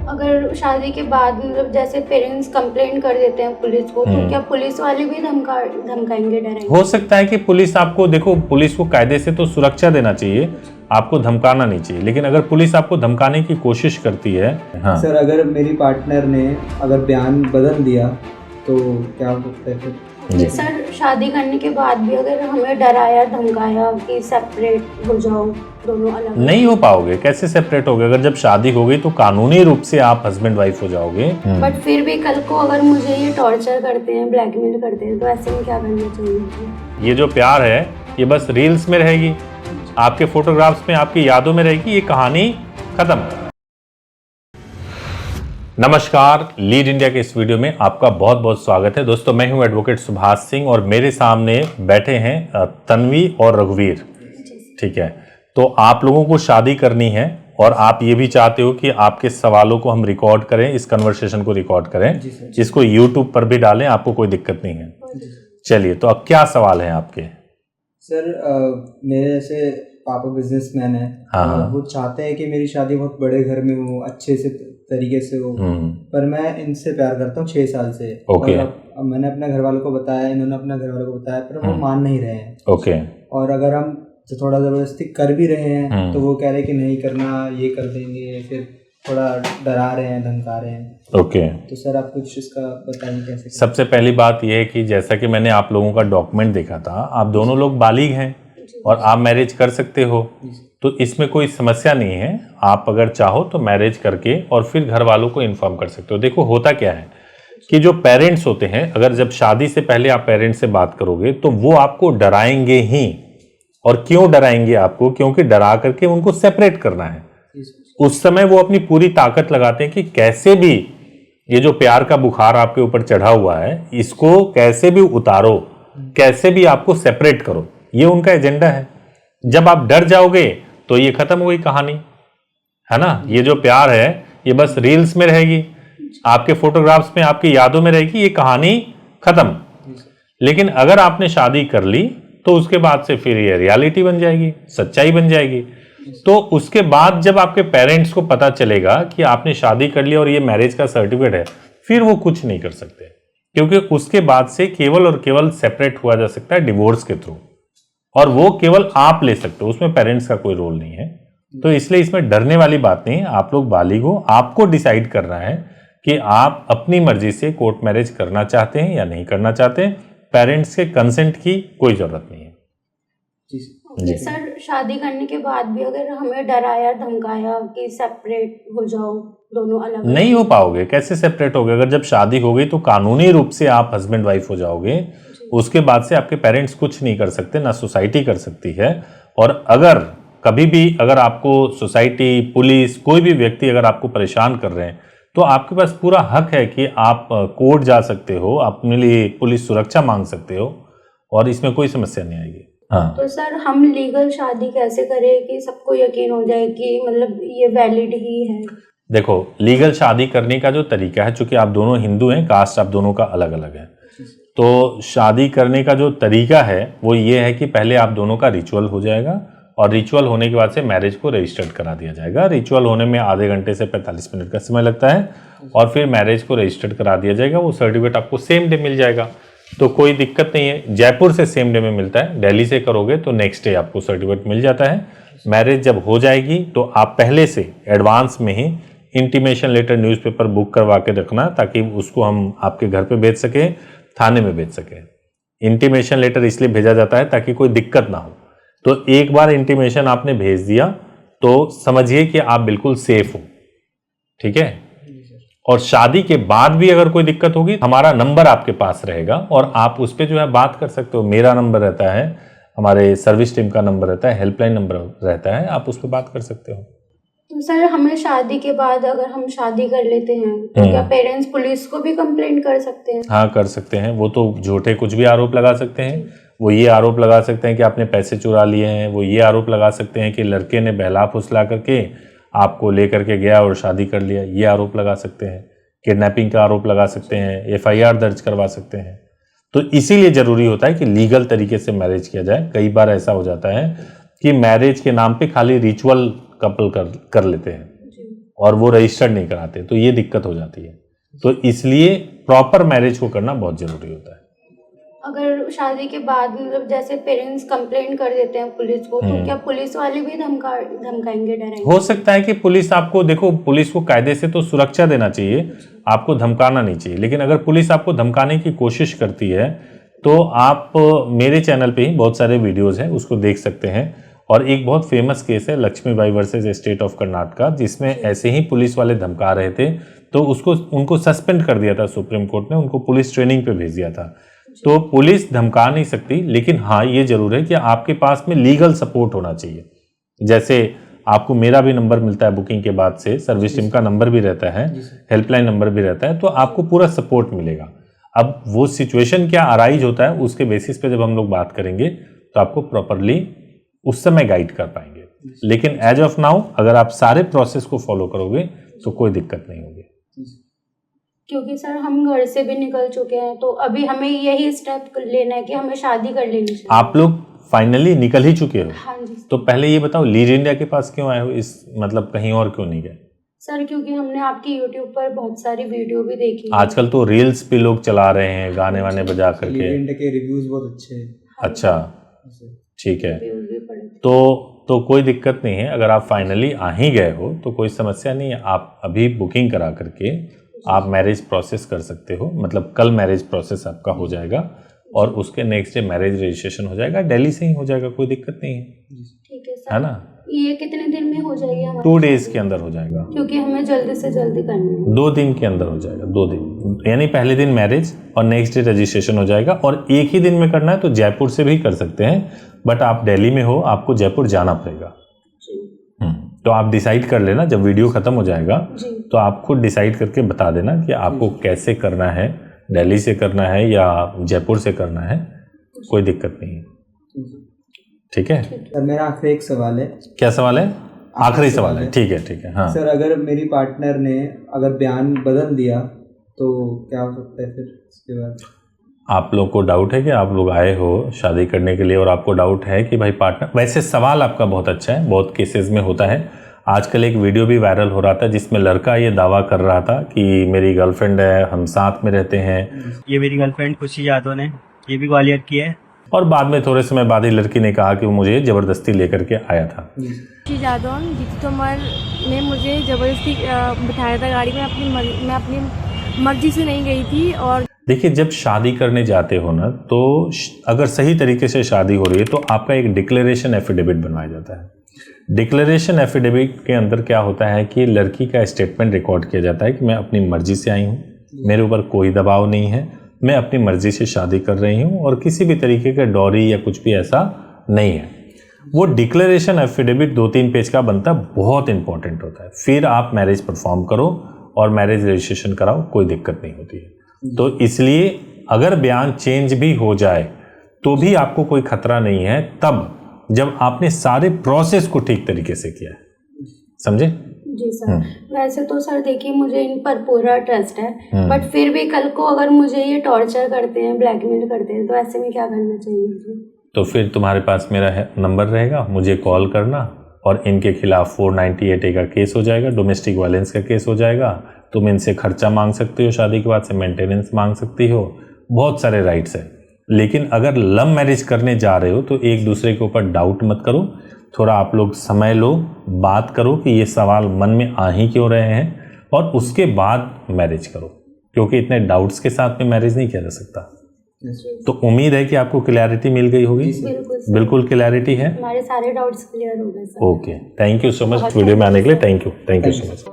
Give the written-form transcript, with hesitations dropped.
अगर शादी के बाद मतलब जैसे पेरेंट्स कंप्लेंट कर देते हैं पुलिस को, तो क्या पुलिस वाले भी धमकाएंगे, डराएंगे? हो सकता है कि पुलिस आपको, देखो पुलिस को कायदे से तो सुरक्षा देना चाहिए, आपको धमकाना नहीं चाहिए, लेकिन अगर पुलिस आपको धमकाने की कोशिश करती है। हाँ सर, अगर मेरी पार्टनर ने अगर बयान बदल दिया तो क्या हो सकता है फिर? जी सर, शादी करने के बाद भी अगर हमें डराया धमकाया कि सेपरेट हो जाओ, दोनों अलग, नहीं हो पाओगे। कैसे सेपरेट होगे? अगर जब शादी हो गई तो कानूनी रूप से आप हस्बैंड वाइफ हो जाओगे। बट फिर भी कल को अगर मुझे ये टॉर्चर करते हैं, ब्लैकमेल करते हैं, तो ऐसे में क्या करना चाहिए? ये जो प्यार है ये बस रील्स में रहेगी, आपके फोटोग्राफ्स में, आपकी यादों में रहेगी, ये कहानी खत्म। नमस्कार, लीड इंडिया के इस वीडियो में आपका बहुत बहुत स्वागत है। दोस्तों, मैं हूं एडवोकेट सुभाष सिंह और मेरे सामने बैठे हैं तन्वी और रघुवीर। ठीक है, तो आप लोगों को शादी करनी है और आप ये भी चाहते हो कि आपके सवालों को हम रिकॉर्ड करें, इस कन्वर्सेशन को रिकॉर्ड करें, इसको यूट्यूब पर भी डालें, आपको कोई दिक्कत नहीं है। चलिए, तो अब क्या सवाल है आपके? सर, मेरे जैसे पापा बिजनेसमैन है। हाँ। वो चाहते हैं कि मेरी शादी बहुत बड़े घर में हो, अच्छे से तरीके से हो, पर मैं इनसे प्यार करता हूँ 6 साल से। ओके। और अब मैंने अपने घर वालों को बताया, इन्होंने अपने घर वालों को बताया, पर वो मान नहीं रहे हैं। ओके। और अगर हम थोड़ा ज़बरदस्ती कर भी रहे हैं तो वो कह रहे हैं कि नहीं करना, ये कर देंगे, फिर थोड़ा डरा रहे हैं, धमका रहे हैं। ओके। तो सर, आप कुछ इसका बताइए कैसे? सबसे पहली बात यह है कि जैसा कि मैंने आप लोगों का डॉक्यूमेंट देखा था, आप दोनों लोग बालिग हैं और आप मैरिज कर सकते हो, तो इसमें कोई समस्या नहीं है। आप अगर चाहो तो मैरिज करके और फिर घर वालों को इन्फॉर्म कर सकते हो। देखो, होता क्या है कि जो पेरेंट्स होते हैं, अगर जब शादी से पहले आप पेरेंट्स से बात करोगे तो वो आपको डराएंगे ही। और क्यों डराएंगे आपको? क्योंकि डरा करके उनको सेपरेट करना है। उस समय वो अपनी पूरी ताकत लगाते हैं कि कैसे भी ये जो प्यार का बुखार आपके ऊपर चढ़ा हुआ है, इसको कैसे भी उतारो, कैसे भी आपको सेपरेट करो, ये उनका एजेंडा है। जब आप डर जाओगे तो ये खत्म हो गई कहानी, है ना। ये जो प्यार है ये बस रील्स में रहेगी, आपके फोटोग्राफ्स में, आपकी यादों में रहेगी, ये कहानी खत्म। लेकिन अगर आपने शादी कर ली तो उसके बाद से फिर ये रियलिटी बन जाएगी, सच्चाई बन जाएगी। तो उसके बाद जब आपके पेरेंट्स को पता चलेगा कि आपने शादी कर लिया और ये मैरिज का सर्टिफिकेट है, फिर वो कुछ नहीं कर सकते, क्योंकि उसके बाद से केवल और केवल सेपरेट हुआ जा सकता है डिवोर्स के थ्रू, और वो केवल आप ले सकते हो, उसमें पेरेंट्स का कोई रोल नहीं है। तो इसलिए इसमें डरने वाली बात नहीं है। आप लोग बालिग हो, आपको डिसाइड करना है कि आप अपनी मर्जी से कोर्ट मैरिज करना चाहते हैं या नहीं करना चाहते। पेरेंट्स के कंसेंट की कोई जरूरत नहीं है। जी सर, शादी करने के बाद भी अगर हमें डराया धमकाया कि सेपरेट हो जाओ, दोनों अलग, नहीं हो पाओगे। कैसे सेपरेट होगे? अगर जब शादी हो गई तो कानूनी रूप से आप हस्बैंड वाइफ हो जाओगे। उसके बाद से आपके पेरेंट्स कुछ नहीं कर सकते, ना सोसाइटी कर सकती है। और अगर कभी भी अगर आपको सोसाइटी, पुलिस, कोई भी व्यक्ति अगर आपको परेशान कर रहे हैं तो आपके पास पूरा हक है कि आप कोर्ट जा सकते हो, अपने लिए पुलिस सुरक्षा मांग सकते हो, और इसमें कोई समस्या नहीं आएगी। हाँ। तो सर, हम लीगल शादी कैसे करें कि सबको यकीन हो जाए कि मतलब ये वैलिड ही है? देखो, लीगल शादी करने का जो तरीका है, चूंकि आप दोनों हिंदू हैं, कास्ट आप दोनों का अलग अलग है, तो शादी करने का जो तरीका है वो ये है कि पहले आप दोनों का रिचुअल हो जाएगा, और रिचुअल होने के बाद से मैरिज को रजिस्टर्ड करा दिया जाएगा। रिचुअल होने में आधे घंटे से 45 मिनट का समय लगता है, और फिर मैरिज को रजिस्टर्ड करा दिया जाएगा। वो सर्टिफिकेट आपको सेम डे मिल जाएगा, तो कोई दिक्कत नहीं है। जयपुर से सेम डे में मिलता है, दिल्ली से करोगे तो नेक्स्ट डे आपको सर्टिफिकेट मिल जाता है। मैरिज जब हो जाएगी तो आप पहले से एडवांस में ही इंटीमेशन लेटर न्यूज़पेपर बुक करवा के रखना, ताकि उसको हम आपके घर पे भेज सकें, थाने में भेज सकें। इंटीमेशन लेटर इसलिए भेजा जाता है ताकि कोई दिक्कत ना हो। तो एक बार इंटीमेशन आपने भेज दिया तो समझिए कि आप बिल्कुल सेफ हो। ठीक है। और शादी के बाद भी अगर कोई दिक्कत होगी, हमारा नंबर आपके पास रहेगा और आप उस पर जो है बात कर सकते हो। मेरा नंबर रहता है, हमारे सर्विस टीम का नंबर रहता है, हेल्पलाइन नंबर रहता है, आप उस पर बात कर सकते हो। तो सर, हमें शादी के बाद अगर हम शादी कर लेते हैं तो क्या पेरेंट्स पुलिस को भी कंप्लेंट कर सकते हैं? हाँ, कर सकते हैं। वो तो झूठे कुछ भी आरोप लगा सकते हैं। वो ये आरोप लगा सकते हैं कि आपने पैसे चुरा लिए हैं, वो ये आरोप लगा सकते हैं कि लड़के ने बहला फुसला करके आपको लेकर के गया और शादी कर लिया, ये आरोप लगा सकते हैं। किडनैपिंग का आरोप लगा सकते हैं, FIR दर्ज करवा सकते हैं। तो इसीलिए ज़रूरी होता है कि लीगल तरीके से मैरिज किया जाए। कई बार ऐसा हो जाता है कि मैरिज के नाम पे खाली रिचुअल कपल कर लेते हैं, और वो रजिस्टर्ड नहीं कराते, तो ये दिक्कत हो जाती है। तो इसलिए प्रॉपर मैरिज को करना बहुत जरूरी होता है। अगर शादी के बाद मतलब जैसे पेरेंट्स कंप्लेंट कर देते हैं पुलिस को, तो क्या पुलिस वाले भी धमकाएंगे, डराएंगे? हो सकता है कि पुलिस आपको, देखो पुलिस को कायदे से तो सुरक्षा देना चाहिए, आपको धमकाना नहीं चाहिए। लेकिन अगर पुलिस आपको धमकाने की कोशिश करती है तो आप मेरे चैनल पे ही बहुत सारे वीडियोस हैं, उसको देख सकते हैं। और एक बहुत फेमस केस है Lakshmibai versus state of Karnataka, जिसमें ऐसे ही पुलिस वाले धमका रहे थे, तो उनको सस्पेंड कर दिया था सुप्रीम कोर्ट ने, उनको पुलिस ट्रेनिंग पे भेज दिया था। तो पुलिस धमका नहीं सकती, लेकिन हाँ ये जरूर है कि आपके पास में लीगल सपोर्ट होना चाहिए। जैसे आपको मेरा भी नंबर मिलता है बुकिंग के बाद से, सर्विस टीम का नंबर भी रहता है, हेल्पलाइन नंबर भी रहता है, तो आपको पूरा सपोर्ट मिलेगा। अब वो सिचुएशन क्या अराइज होता है उसके बेसिस पे जब हम लोग बात करेंगे तो आपको प्रॉपरली उस समय गाइड कर पाएंगे। लेकिन एज ऑफ नाउ अगर आप सारे प्रोसेस को फॉलो करोगे तो कोई दिक्कत नहीं होगी। क्योंकि सर हम घर से भी निकल चुके हैं, तो अभी हमें यही स्टेप लेना है कि हमें शादी कर लेनी चाहिए। आप लोग फाइनली निकल ही चुके हो। हाँ जी। तो पहले ये बताओ लीड इंडिया के पास क्यों आए हो, इस मतलब कहीं और क्यों नहीं गए? सर क्योंकि हमने आपकी YouTube पर बहुत सारी वीडियो भी देखी। आजकल तो रील्स पे लोग चला रहे हैं गाने वाने बजा करके। लीड इंडिया के रिव्यूज बहुत अच्छे हैं। अच्छा ठीक है, तो कोई दिक्कत नहीं है। अगर आप फाइनली आ ही गए हो तो कोई समस्या नहीं है। आप अभी बुकिंग करा करके आप मैरिज प्रोसेस कर सकते हो, मतलब कल मैरिज प्रोसेस आपका हो जाएगा और उसके नेक्स्ट डे मैरिज रजिस्ट्रेशन हो जाएगा, दिल्ली से ही हो जाएगा, कोई दिक्कत नहीं है। ठीक है सर। है ना? ये कितने दिन में हो जाएगी हमारी? 2 डेज के अंदर हो जाएगा, क्योंकि हमें जल्दी से जल्दी करना है। 2 दिन के अंदर हो जाएगा, 2 दिन, यानी पहले दिन मैरिज और नेक्स्ट डे रजिस्ट्रेशन हो जाएगा। और एक ही दिन में करना है तो जयपुर से भी कर सकते हैं, बट आप दिल्ली में हो, आपको जयपुर जाना पड़ेगा। तो आप डिसाइड कर लेना, जब वीडियो खत्म हो जाएगा तो आप खुद डिसाइड करके बता देना कि आपको कैसे करना है, दिल्ली से करना है या जयपुर से करना है, कोई दिक्कत नहीं है। ठीक है सर, मेरा आखिरी एक सवाल है। क्या सवाल है? आखिरी सवाल है, ठीक है। हाँ सर, अगर मेरी पार्टनर ने अगर बयान बदल दिया तो क्या हो सकता है फिर उसके बाद? आप लोग को डाउट है कि आप लोग आए हो शादी करने के लिए और आपको डाउट है कि भाई पार्टनर, वैसे सवाल आपका बहुत अच्छा है, बहुत केसेस में होता है। आजकल एक वीडियो भी वायरल हो रहा था जिसमें लड़का ये दावा कर रहा था कि मेरी गर्लफ्रेंड है, हम साथ में रहते हैं। ये मेरी गर्लफ्रेंड खुशी यादव ने ये भी ग्वालियर की है। और बाद में थोड़े समय बाद ही लड़की ने कहा कि वो मुझे जबरदस्ती लेकर के आया था। खुशी यादव जीतू तोमर ने मुझे जबरदस्ती बिठाया था गाड़ी में, मैं अपनी मर्जी से नहीं गई थी। और देखिए, जब शादी करने जाते हो ना, तो अगर सही तरीके से शादी हो रही है तो आपका एक डिक्लेरेशन एफिडेविट बनवाया जाता है। डिक्लेरेशन एफिडेविट के अंदर क्या होता है कि लड़की का स्टेटमेंट रिकॉर्ड किया जाता है कि मैं अपनी मर्जी से आई हूँ, मेरे ऊपर कोई दबाव नहीं है, मैं अपनी मर्जी से शादी कर रही हूँ और किसी भी तरीके का डॉरी या कुछ भी ऐसा नहीं है। वो डिक्लेरेशन एफिडेविट 2-3 पेज का बनता है, बहुत इंपॉर्टेंट होता है। फिर आप मैरिज परफॉर्म करो और मैरिज रजिस्ट्रेशन कराओ, कोई दिक्कत नहीं होती है। तो इसलिए अगर बयान चेंज भी हो जाए तो भी आपको कोई खतरा नहीं है, तब जब आपने सारे प्रोसेस को ठीक तरीके से किया है। समझे? जी सर। वैसे तो सर देखिए, मुझे इन पर पूरा ट्रस्ट है, बट फिर भी कल को अगर मुझे ये टॉर्चर करते हैं, ब्लैकमेल करते हैं, तो ऐसे में क्या करना चाहिए? तो फिर तुम्हारे पास मेरा नंबर रहेगा, मुझे कॉल करना और इनके खिलाफ 498A का केस हो जाएगा, डोमेस्टिक वायलेंस का केस हो जाएगा। तुम इनसे खर्चा मांग सकती हो, शादी के बाद से मेंटेनेंस मांग सकती हो, बहुत सारे राइट्स हैं। लेकिन अगर लव मैरिज करने जा रहे हो तो एक दूसरे के ऊपर डाउट मत करो, थोड़ा आप लोग समय लो, बात करो कि ये सवाल मन में आ ही क्यों रहे हैं, और उसके बाद मैरिज करो, क्योंकि इतने डाउट्स के साथ में मैरिज नहीं किया जा सकता। तो उम्मीद है कि आपको क्लैरिटी मिल गई होगी। बिल्कुल क्लैरिटी है, हमारे सारे डाउट्स क्लियर हो गए sir. Okay, thank you so much video में आने के लिए। Thank you so much.